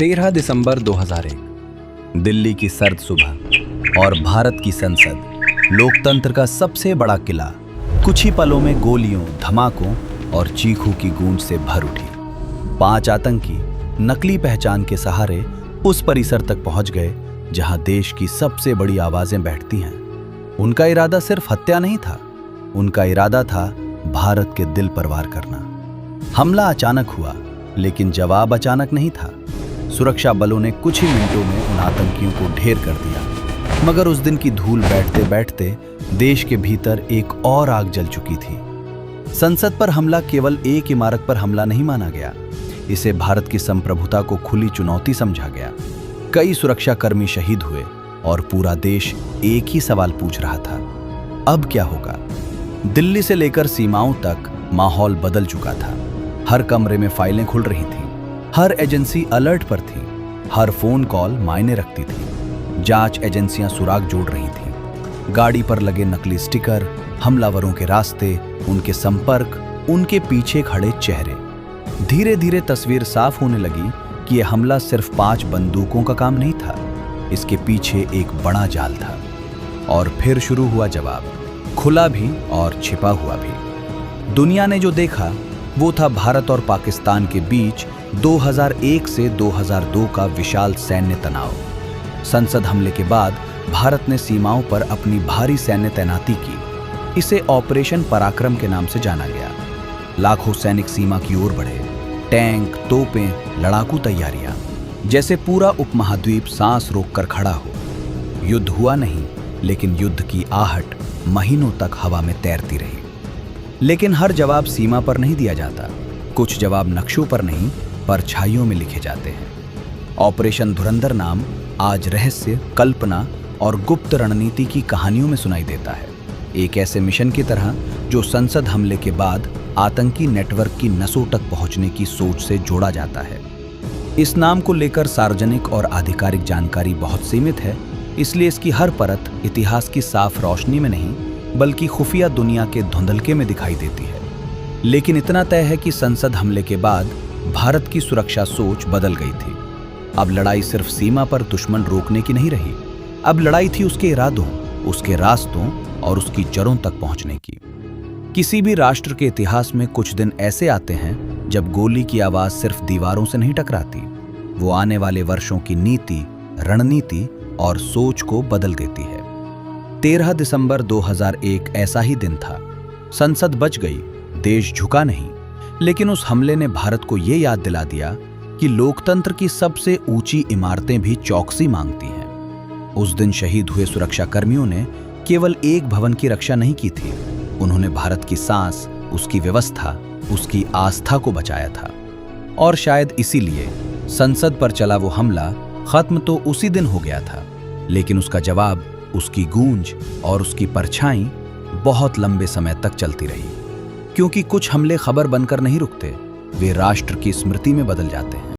13 दिसंबर 2001, दिल्ली की सर्द सुबह और भारत की संसद, लोकतंत्र का सबसे बड़ा किला, कुछ ही पलों में गोलियों, धमाकों और चीखों की गूंज से भर उठी। 5 आतंकी नकली पहचान के सहारे उस परिसर तक पहुंच गए जहां देश की सबसे बड़ी आवाजें बैठती हैं। उनका इरादा सिर्फ हत्या नहीं था, उनका इरादा था भारत के दिल पर वार करना। हमला अचानक हुआ, लेकिन जवाब अचानक नहीं था। सुरक्षा बलों ने कुछ ही मिनटों में उन आतंकियों को ढेर कर दिया, मगर उस दिन की धूल बैठते बैठते देश के भीतर एक और आग जल चुकी थी। संसद पर हमला केवल एक इमारत पर हमला नहीं माना गया, इसे भारत की संप्रभुता को खुली चुनौती समझा गया। कई सुरक्षाकर्मी शहीद हुए और पूरा देश एक ही सवाल पूछ रहा था, अब क्या होगा? दिल्ली से लेकर सीमाओं तक माहौल बदल चुका था। हर कमरे में फाइलें खुल रही थीं, हर एजेंसी अलर्ट पर थी, हर फोन कॉल मायने रखती थी। जांच एजेंसियां सुराग जोड़ रही थीं। गाड़ी पर लगे नकली स्टिकर, हमलावरों के रास्ते, उनके संपर्क, उनके पीछे खड़े चेहरे। धीरे धीरे तस्वीर साफ होने लगी कि यह हमला सिर्फ 5 बंदूकों का काम नहीं था, इसके पीछे एक बड़ा जाल था। और फिर शुरू हुआ जवाब, खुला भी और छिपा हुआ भी। दुनिया ने जो देखा वो था भारत और पाकिस्तान के बीच 2001 से 2002 का विशाल सैन्य तनाव। संसद हमले के बाद भारत ने सीमाओं पर अपनी भारी सैन्य तैनाती की। इसे ऑपरेशन पराक्रम के नाम से जाना गया। लाखों सैनिक सीमा की ओर बढ़े, टैंक, तोपें, लड़ाकू तैयारियां, जैसे पूरा उपमहाद्वीप सांस रोककर खड़ा हो। युद्ध हुआ नहीं, लेकिन युद्ध की आहट महीनों तक हवा में तैरती रही। लेकिन हर जवाब सीमा पर नहीं दिया जाता। कुछ जवाब नक्शों पर नहीं, परछाइयों में लिखे जाते हैं। ऑपरेशन धुरंधर नाम आज रहस्य, कल्पना और गुप्त रणनीति की कहानियों में सुनाई देता है। एक ऐसे मिशन की तरह जो संसद हमले के बाद आतंकी नेटवर्क की नसों तक पहुंचने की सोच से जोड़ा जाता है। इस नाम को लेकर सार्वजनिक और आधिकारिक जानकारी बहुत सीमित है, इसलिए इसकी हर परत इतिहास की साफ रोशनी में नहीं, बल्कि खुफिया दुनिया के धुंधलके में दिखाई देती है। लेकिन इतना तय है कि संसद हमले के बाद भारत की सुरक्षा सोच बदल गई थी। अब लड़ाई सिर्फ सीमा पर दुश्मन रोकने की नहीं रही, अब लड़ाई थी उसके इरादों, उसके रास्तों और उसकी जड़ों तक पहुंचने की। किसी भी राष्ट्र के इतिहास में कुछ दिन ऐसे आते हैं जब गोली की आवाज सिर्फ दीवारों से नहीं टकराती, वो आने वाले वर्षों की नीति, रणनीति और सोच को बदल देती है। 13 दिसंबर 2001 ऐसा ही दिन था। संसद बच गई, देश झुका नहीं, लेकिन उस हमले ने भारत को यह याद दिला दिया कि लोकतंत्र की सबसे ऊंची इमारतें भी चौकसी मांगती हैं। उस दिन शहीद हुए सुरक्षाकर्मियों ने केवल एक भवन की रक्षा नहीं की थी, उन्होंने भारत की सांस, उसकी व्यवस्था, उसकी आस्था को बचाया था। और शायद इसीलिए संसद पर चला वो हमला खत्म तो उसी दिन हो गया था, लेकिन उसका जवाब, उसकी गूंज और उसकी परछाई बहुत लंबे समय तक चलती रही। क्योंकि कुछ हमले खबर बनकर नहीं रुकते, वे राष्ट्र की स्मृति में बदल जाते हैं।